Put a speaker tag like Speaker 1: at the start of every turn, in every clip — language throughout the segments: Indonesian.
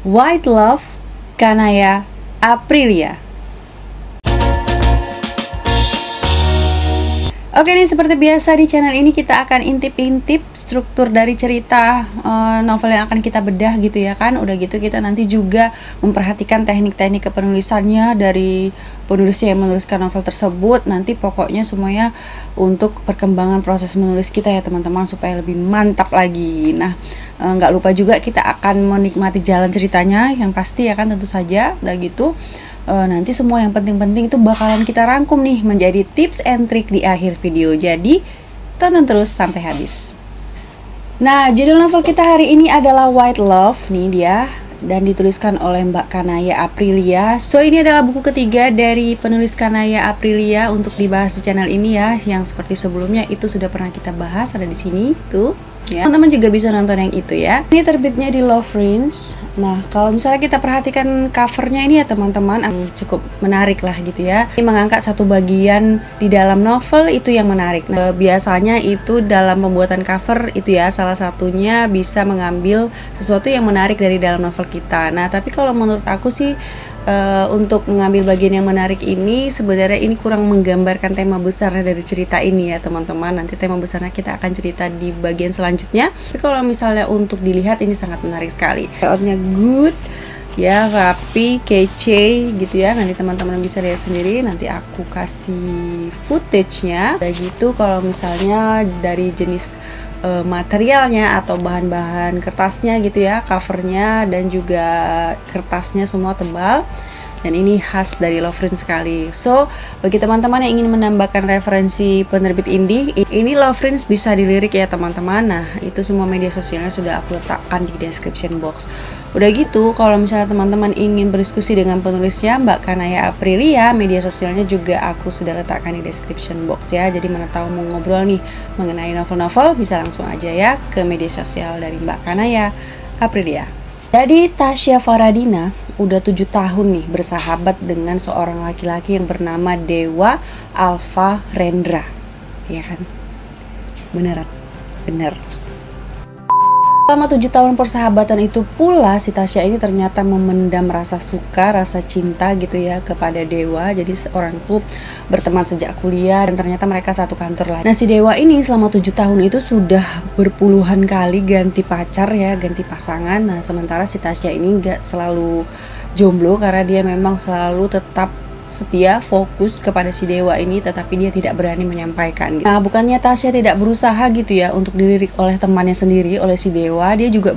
Speaker 1: White Love, Kanaya Aprilia. Oke nih, seperti biasa di channel ini kita akan intip-intip struktur dari cerita novel yang akan kita bedah gitu ya kan. Udah gitu kita nanti juga memperhatikan teknik-teknik kepenulisannya dari penulisnya yang menuliskan novel tersebut. Nanti pokoknya semuanya untuk perkembangan proses menulis kita ya teman-teman, supaya lebih mantap lagi. Nah, nggak lupa juga kita akan menikmati jalan ceritanya yang pasti ya kan, tentu saja. Udah gitu nanti semua yang penting-penting itu bakalan kita rangkum nih menjadi tips and trick di akhir video. Jadi tonton terus sampai habis. Nah, judul novel kita hari ini adalah White Love nih dia, dan dituliskan oleh Mbak Kanaya Aprilia. So ini adalah buku ketiga dari penulis Kanaya Aprilia untuk dibahas di channel ini ya. Yang seperti sebelumnya itu sudah pernah kita bahas, ada di sini tuh. Ya, teman-teman juga bisa nonton yang itu ya. Ini terbitnya di Lovrins. Nah, kalau misalnya kita perhatikan covernya ini ya teman-teman, cukup menarik lah gitu ya. Ini mengangkat satu bagian di dalam novel itu yang menarik. Nah, biasanya itu dalam pembuatan cover itu ya, salah satunya bisa mengambil sesuatu yang menarik dari dalam novel kita. Nah, tapi kalau menurut aku sih untuk mengambil bagian yang menarik ini sebenarnya ini kurang menggambarkan tema besarnya dari cerita ini ya teman-teman. Nanti tema besarnya kita akan cerita di bagian selanjutnya. Tapi kalau misalnya untuk dilihat ini sangat menarik sekali. Layoutnya good ya, rapi, kece gitu ya. Nanti teman-teman bisa lihat sendiri. Nanti aku kasih footage-nya. Udah gitu kalau misalnya dari jenis materialnya atau bahan-bahan kertasnya gitu ya, covernya dan juga kertasnya semua tebal, dan ini khas dari Lovrins sekali. So bagi teman-teman yang ingin menambahkan referensi penerbit indie, ini Lovrins bisa dilirik ya teman-teman. Nah, itu semua media sosialnya sudah aku letakkan di description box. Udah gitu, kalau misalnya teman-teman ingin berdiskusi dengan penulisnya Mbak Kanaya Aprilia, media sosialnya juga aku sudah letakkan di description box ya. Jadi mana tahu mau ngobrol nih mengenai novel-novel, bisa langsung aja ya ke media sosial dari Mbak Kanaya Aprilia. Jadi Tasya Faradina udah 7 tahun nih bersahabat dengan seorang laki-laki yang bernama Dewa Alfa Rendra. Ya kan? Beneran? Bener. Selama 7 tahun persahabatan itu pula si Tasya ini ternyata memendam rasa suka, rasa cinta gitu ya kepada Dewa. Jadi seorang itu berteman sejak kuliah dan ternyata mereka satu kantor lah. Nah, si Dewa ini selama 7 tahun itu sudah berpuluhan kali ganti pacar ya, ganti pasangan. Nah, sementara si Tasya ini nggak selalu jomblo karena dia memang selalu tetap setia, fokus kepada si Dewa ini, tetapi dia tidak berani menyampaikan gitu. Nah, bukannya Tasya tidak berusaha gitu ya untuk dilirik oleh temannya sendiri, oleh si Dewa. Dia juga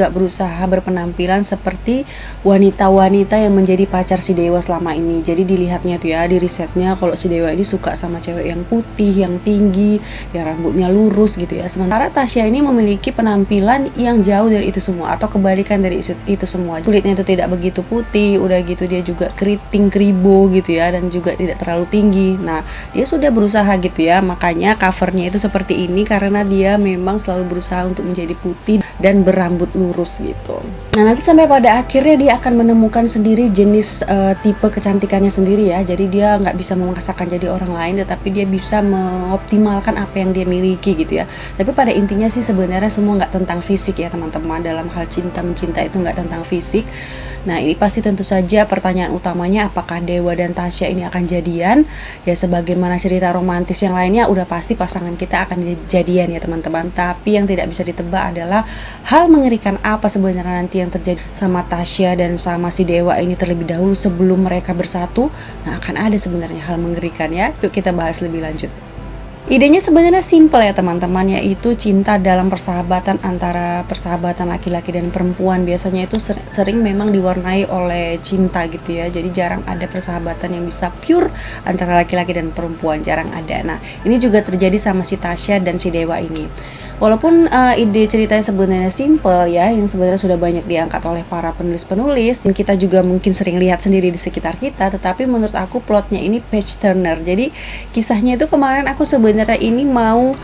Speaker 1: berusaha berpenampilan seperti wanita-wanita yang menjadi pacar si Dewa selama ini. Jadi dilihatnya tuh ya, di risetnya kalau si Dewa ini suka sama cewek yang putih, yang tinggi, yang rambutnya lurus gitu ya. Sementara Tasya ini memiliki penampilan yang jauh dari itu semua, atau kebalikan dari itu semua. Kulitnya itu tidak begitu putih, udah gitu dia juga keribo gitu ya, dan juga tidak terlalu tinggi. Nah, dia sudah berusaha gitu ya, makanya covernya itu seperti ini karena dia memang selalu berusaha untuk menjadi putih dan berambut lurus gitu. Nah, nanti sampai pada akhirnya dia akan menemukan sendiri jenis tipe kecantikannya sendiri ya. Jadi dia nggak bisa memaksakan jadi orang lain, tetapi dia bisa mengoptimalkan apa yang dia miliki gitu ya. Tapi pada intinya sih sebenarnya semua nggak tentang fisik ya teman-teman. Dalam hal cinta mencinta itu nggak tentang fisik. Nah, ini pasti tentu saja pertanyaan utamanya, apakah Dewa dan Tasya ini akan jadian? Ya, sebagaimana cerita romantis yang lainnya, udah pasti pasangan kita akan jadian ya teman-teman. Tapi yang tidak bisa ditebak adalah hal mengerikan apa sebenarnya nanti yang terjadi sama Tasya dan sama si Dewa ini terlebih dahulu sebelum mereka bersatu. Nah, akan ada sebenarnya hal mengerikan ya. Yuk kita bahas lebih lanjut. Idenya sebenarnya simple ya teman-teman, yaitu cinta dalam persahabatan antara persahabatan laki-laki dan perempuan. Biasanya itu sering memang diwarnai oleh cinta gitu ya. Jadi jarang ada persahabatan yang bisa pure antara laki-laki dan perempuan, jarang ada. Nah, ini juga terjadi sama si Tasya dan si Dewa ini. Walaupun ide ceritanya sebenarnya simple ya, yang sebenarnya sudah banyak diangkat oleh para penulis-penulis, dan kita juga mungkin sering lihat sendiri di sekitar kita, tetapi menurut aku plotnya ini page turner. Jadi kisahnya itu kemarin aku sebenarnya ini mau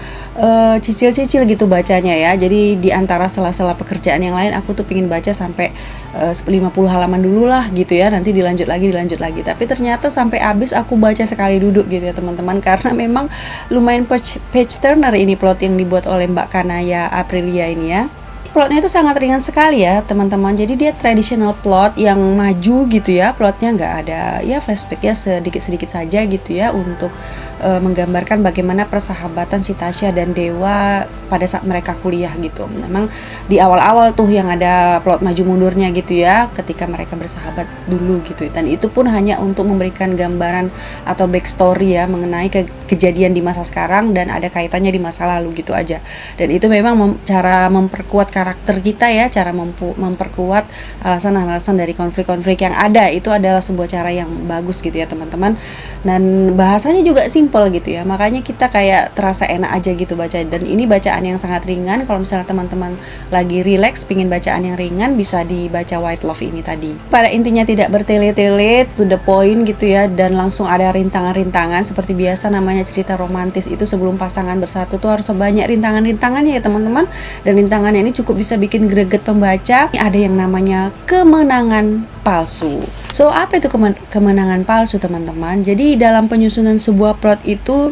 Speaker 1: cicil-cicil gitu bacanya ya. Jadi di antara sela-sela pekerjaan yang lain aku tuh pingin baca sampai 50 halaman dulu lah gitu ya, nanti dilanjut lagi. Tapi ternyata sampai habis aku baca sekali duduk gitu ya teman-teman, karena memang lumayan page turner ini plot yang dibuat oleh Mbak Kanaya Aprilia ini ya. Plotnya itu sangat ringan sekali ya teman-teman. Jadi dia traditional plot yang maju gitu ya. Plotnya nggak ada ya flashbacknya sedikit-sedikit saja gitu ya, untuk menggambarkan bagaimana persahabatan si Tasya dan Dewa pada saat mereka kuliah gitu. Memang di awal-awal tuh yang ada plot maju mundurnya gitu ya, ketika mereka bersahabat dulu gitu. Dan itu pun hanya untuk memberikan gambaran atau backstory ya mengenai kejadian di masa sekarang dan ada kaitannya di masa lalu gitu aja. Dan itu memang cara memperkuat karakter kita ya, cara memperkuat alasan-alasan dari konflik-konflik yang ada. Itu adalah sebuah cara yang bagus gitu ya teman-teman. Dan bahasanya juga simple gitu ya, makanya kita kayak terasa enak aja gitu baca. Dan ini bacaan yang sangat ringan. Kalau misalnya teman-teman lagi relax pingin bacaan yang ringan, bisa dibaca White Love ini tadi. Pada intinya tidak bertele-tele, to the point gitu ya, dan langsung ada rintangan-rintangan. Seperti biasa namanya cerita romantis itu, sebelum pasangan bersatu tuh harus banyak rintangan-rintangannya ya teman-teman. Dan rintangannya ini cukup bisa bikin greget pembaca. Ada yang namanya kemenangan palsu. So apa itu kemenangan palsu teman-teman? Jadi dalam penyusunan sebuah plot itu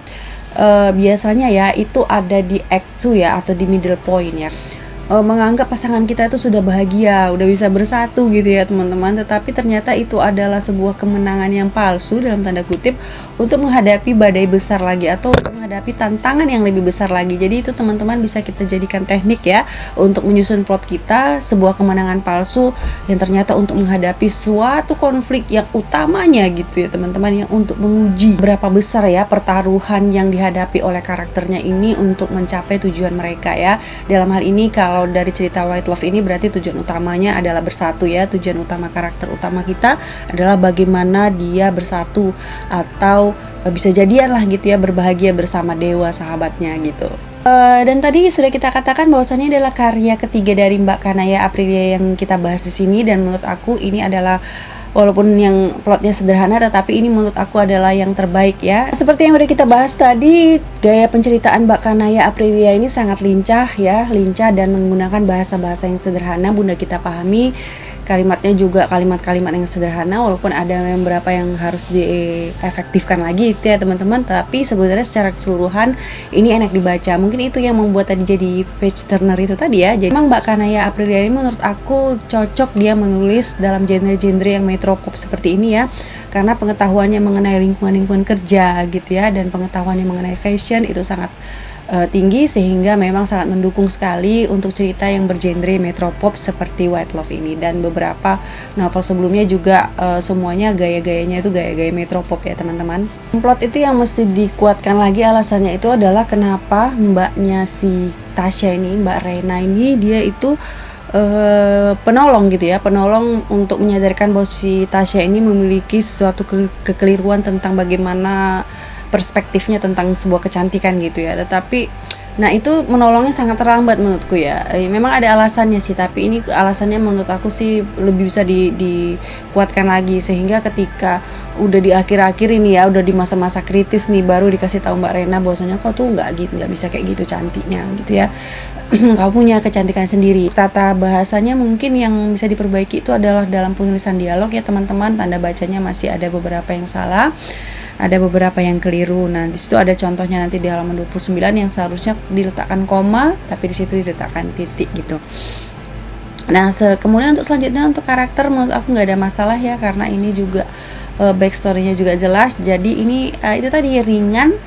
Speaker 1: biasanya ya itu ada di act 2 ya, atau di middle point ya. Menganggap pasangan kita itu sudah bahagia, udah bisa bersatu gitu ya teman-teman. Tetapi ternyata itu adalah sebuah kemenangan yang palsu dalam tanda kutip, untuk menghadapi badai besar lagi, atau untuk menghadapi tantangan yang lebih besar lagi. Jadi itu teman-teman bisa kita jadikan teknik ya untuk menyusun plot kita, sebuah kemenangan palsu yang ternyata untuk menghadapi suatu konflik yang utamanya gitu ya teman-teman, yang untuk menguji berapa besar ya pertaruhan yang dihadapi oleh karakternya ini untuk mencapai tujuan mereka ya. Dalam hal ini kalau dari cerita White Love ini berarti tujuan utamanya adalah bersatu ya. Tujuan utama karakter utama kita adalah bagaimana dia bersatu atau bisa jadian lah gitu ya, berbahagia bersama Dewa sahabatnya gitu. Dan tadi sudah kita katakan bahwasannya adalah karya ketiga dari Mbak Kanaya Aprilia yang kita bahas di sini, dan menurut aku ini adalah, walaupun yang plotnya sederhana, tetapi ini menurut aku adalah yang terbaik ya. Seperti yang udah kita bahas tadi, gaya penceritaan Mbak Kanaya Aprilia ini sangat lincah ya, lincah dan menggunakan bahasa-bahasa yang sederhana, mudah kita pahami. Kalimatnya juga kalimat-kalimat yang sederhana, walaupun ada beberapa yang harus diefektifkan lagi itu ya teman-teman. Tapi sebenarnya secara keseluruhan ini enak dibaca. Mungkin itu yang membuat tadi jadi page turner itu tadi ya. Jadi memang Mbak Kanaya Aprilia ini menurut aku cocok dia menulis dalam genre-genre yang metropop seperti ini ya, karena pengetahuannya mengenai lingkungan-lingkungan kerja gitu ya, dan pengetahuannya mengenai fashion itu sangat tinggi, sehingga memang sangat mendukung sekali untuk cerita yang bergenre metropop seperti White Love ini. Dan beberapa novel sebelumnya juga semuanya gaya-gayanya itu gaya-gaya metropop ya teman-teman. Plot itu yang mesti dikuatkan lagi, alasannya itu adalah kenapa mbaknya si Tasya ini, Mbak Reina ini, dia itu penolong gitu ya, penolong untuk menyadarkan bahwa si Tasya ini memiliki suatu kekeliruan tentang bagaimana perspektifnya tentang sebuah kecantikan gitu ya. Tetapi nah itu menolongnya sangat terlambat menurutku ya. Memang ada alasannya sih, tapi ini alasannya menurut aku sih lebih bisa dikuatkan lagi, sehingga ketika udah di akhir-akhir ini ya, udah di masa-masa kritis nih, baru dikasih tahu Mbak Rena bahwasanya kau tuh nggak bisa kayak gitu cantiknya gitu ya. Kau punya kecantikan sendiri. Tata bahasanya mungkin yang bisa diperbaiki itu adalah dalam penulisan dialog ya teman-teman. Tanda bacanya masih ada beberapa yang salah, ada beberapa yang keliru. Nah, di situ ada contohnya nanti di halaman 29 yang seharusnya diletakkan koma, tapi di situ diletakkan titik gitu. Nah, kemudian untuk selanjutnya untuk karakter menurut aku nggak ada masalah ya, karena ini juga backstory-nya juga jelas. Jadi ini itu tadi ringan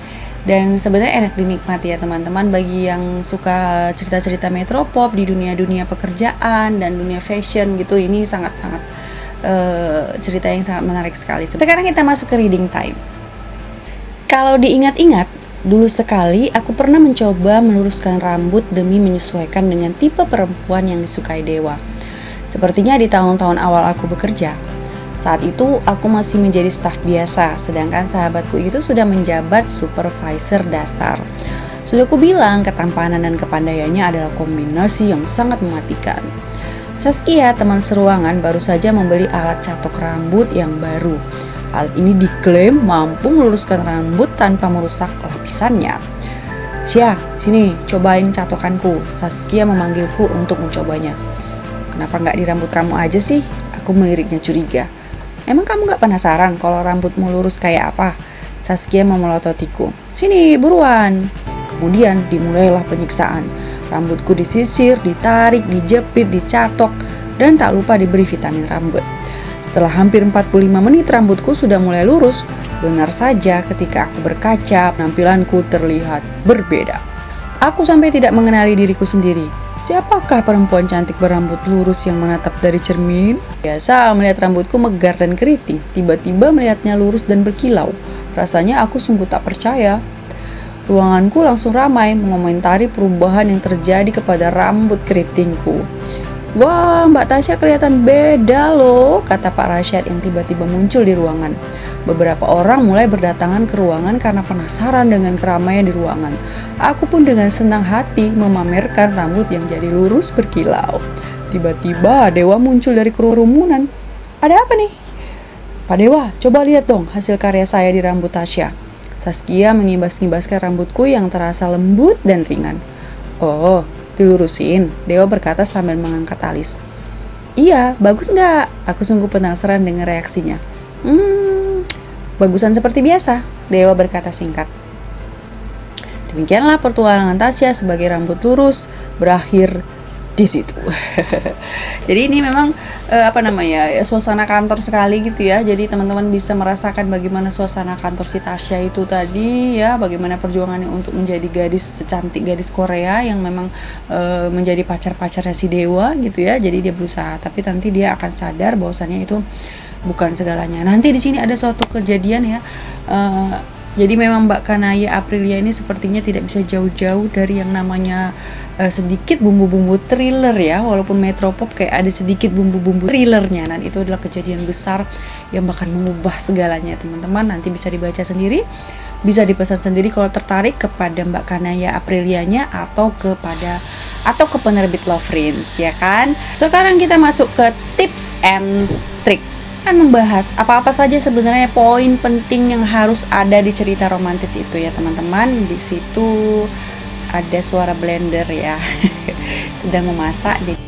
Speaker 1: dan sebenarnya enak dinikmati ya teman-teman, bagi yang suka cerita-cerita metropop di dunia-dunia pekerjaan dan dunia fashion gitu. Ini sangat-sangat cerita yang sangat menarik sekali. Sekarang kita masuk ke reading time. Kalau diingat-ingat, dulu sekali aku pernah mencoba meluruskan rambut demi menyesuaikan dengan tipe perempuan yang disukai Dewa. Sepertinya di tahun-tahun awal aku bekerja. Saat itu aku masih menjadi staf biasa, sedangkan sahabatku itu sudah menjabat supervisor dasar. Sudah kubilang ketampanan dan kepandaiannya adalah kombinasi yang sangat mematikan. Saskia, teman seruangan, baru saja membeli alat catok rambut yang baru. Hal ini diklaim mampu meluruskan rambut tanpa merusak lapisannya. Sia, sini cobain catokanku. Saskia memanggilku untuk mencobanya. Kenapa nggak di rambut kamu aja sih? Aku meliriknya curiga. Emang kamu nggak penasaran kalau rambutmu lurus kayak apa? Saskia memelototiku. Sini, buruan. Kemudian dimulailah penyiksaan. Rambutku disisir, ditarik, dijepit, dicatok, dan tak lupa diberi vitamin rambut. Setelah hampir 45 menit rambutku sudah mulai lurus. Benar saja ketika aku berkaca, penampilanku terlihat berbeda. Aku sampai tidak mengenali diriku sendiri. Siapakah perempuan cantik berambut lurus yang menatap dari cermin? Biasa melihat rambutku megar dan keriting. Tiba-tiba melihatnya lurus dan berkilau. Rasanya aku sungguh tak percaya. Ruanganku langsung ramai mengomentari perubahan yang terjadi kepada rambut keritingku. "Wah, Mbak Tasya kelihatan beda loh," kata Pak Rasyad yang tiba-tiba muncul di ruangan. Beberapa orang mulai berdatangan ke ruangan karena penasaran dengan keramaian di ruangan. Aku pun dengan senang hati memamerkan rambut yang jadi lurus berkilau. Tiba-tiba Dewa muncul dari kerumunan. "Ada apa nih?" "Pak Dewa, coba lihat dong hasil karya saya di rambut Tasya." Saskia mengibas-ngibaskan rambutku yang terasa lembut dan ringan. "Oh, dilurusin?" Dewa berkata sambil mengangkat alis. "Iya, bagus nggak?" Aku sungguh penasaran dengan reaksinya. Bagusan seperti biasa," Dewa berkata singkat. Demikianlah pertualangan Tasya sebagai rambut lurus berakhir di situ. Jadi ini memang suasana kantor sekali gitu ya. Jadi teman-teman bisa merasakan bagaimana suasana kantor si Tasya itu tadi ya, bagaimana perjuangannya untuk menjadi gadis secantik gadis Korea yang memang menjadi pacar-pacarnya si Dewa gitu ya. Jadi dia berusaha, tapi nanti dia akan sadar bahwasannya itu bukan segalanya. Nanti di sini ada suatu kejadian ya. Jadi memang Mbak Kanaya Aprilia ini sepertinya tidak bisa jauh-jauh dari yang namanya sedikit bumbu-bumbu thriller ya. Walaupun Metropop kayak ada sedikit bumbu-bumbu thrillernya. Dan itu adalah kejadian besar yang bakal mengubah segalanya teman-teman. Nanti bisa dibaca sendiri, bisa dipesan sendiri kalau tertarik kepada Mbak Kanaya Aprilianya atau ke penerbit Lovrins ya kan. Sekarang kita masuk ke tips and trick. Kan membahas apa-apa saja sebenarnya poin penting yang harus ada di cerita romantis itu ya teman-teman. Di situ ada suara blender ya sedang memasak. Jadi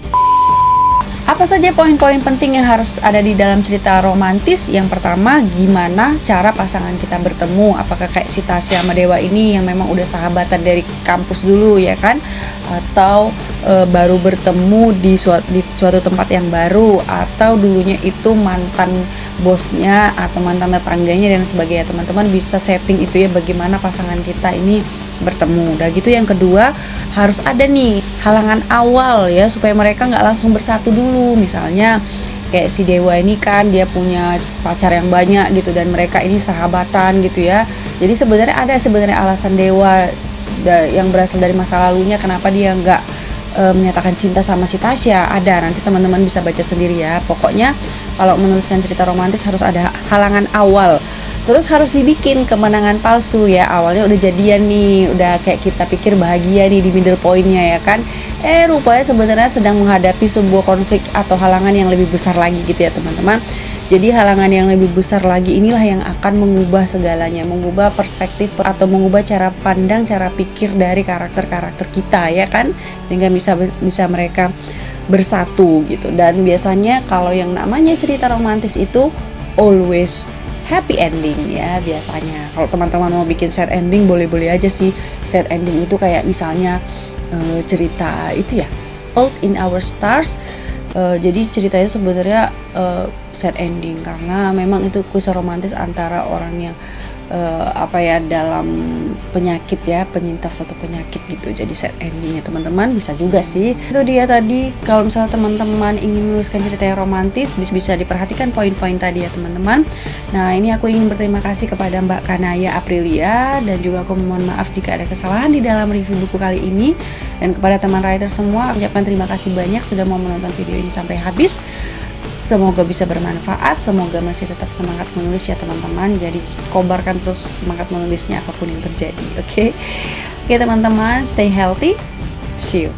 Speaker 1: apa saja poin-poin penting yang harus ada di dalam cerita romantis? Yang pertama, gimana cara pasangan kita bertemu? Apakah kayak si Tasya sama Dewa ini yang memang udah sahabatan dari kampus dulu ya kan? Atau baru bertemu di suatu tempat yang baru, atau dulunya itu mantan bosnya atau mantan tetangganya dan sebagainya. Teman-teman bisa setting itu ya, bagaimana pasangan kita ini bertemu. Udah gitu yang kedua, harus ada nih halangan awal ya, supaya mereka nggak langsung bersatu dulu. Misalnya kayak si Dewa ini kan dia punya pacar yang banyak gitu, dan mereka ini sahabatan gitu ya. Jadi sebenarnya ada alasan Dewa yang berasal dari masa lalunya kenapa dia nggak menyatakan cinta sama si Tasya. Ada, nanti teman-teman bisa baca sendiri ya. Pokoknya kalau menuliskan cerita romantis harus ada halangan awal. Terus harus dibikin kemenangan palsu ya. Awalnya udah jadian nih, udah kayak kita pikir bahagia nih di middle point-nya ya kan. Rupanya sebenarnya sedang menghadapi sebuah konflik atau halangan yang lebih besar lagi gitu ya teman-teman. Jadi halangan yang lebih besar lagi inilah yang akan mengubah segalanya, mengubah perspektif atau mengubah cara pandang, cara pikir dari karakter-karakter kita ya kan, sehingga bisa mereka bersatu gitu. Dan biasanya kalau yang namanya cerita romantis itu always happy ending ya biasanya. Kalau teman-teman mau bikin sad ending boleh-boleh aja sih. Sad ending itu kayak misalnya cerita itu ya, Fault in Our Stars. Jadi ceritanya sebenarnya sad ending karena memang itu kisah romantis antara orang yang dalam penyakit ya, penyintas suatu penyakit gitu. Jadi sad endingnya teman-teman bisa juga sih. Itu dia tadi, kalau misalnya teman-teman ingin menuliskan cerita yang romantis bisa diperhatikan poin-poin tadi ya teman-teman. Nah ini aku ingin berterima kasih kepada Mbak Kanaya Aprilia, dan juga aku mohon maaf jika ada kesalahan di dalam review buku kali ini. Dan kepada teman writer semua, aku ucapkan terima kasih banyak sudah mau menonton video ini sampai habis. Semoga bisa bermanfaat, semoga masih tetap semangat menulis ya teman-teman. Jadi kobarkan terus semangat menulisnya apapun yang terjadi. Oke teman-teman, stay healthy, see you.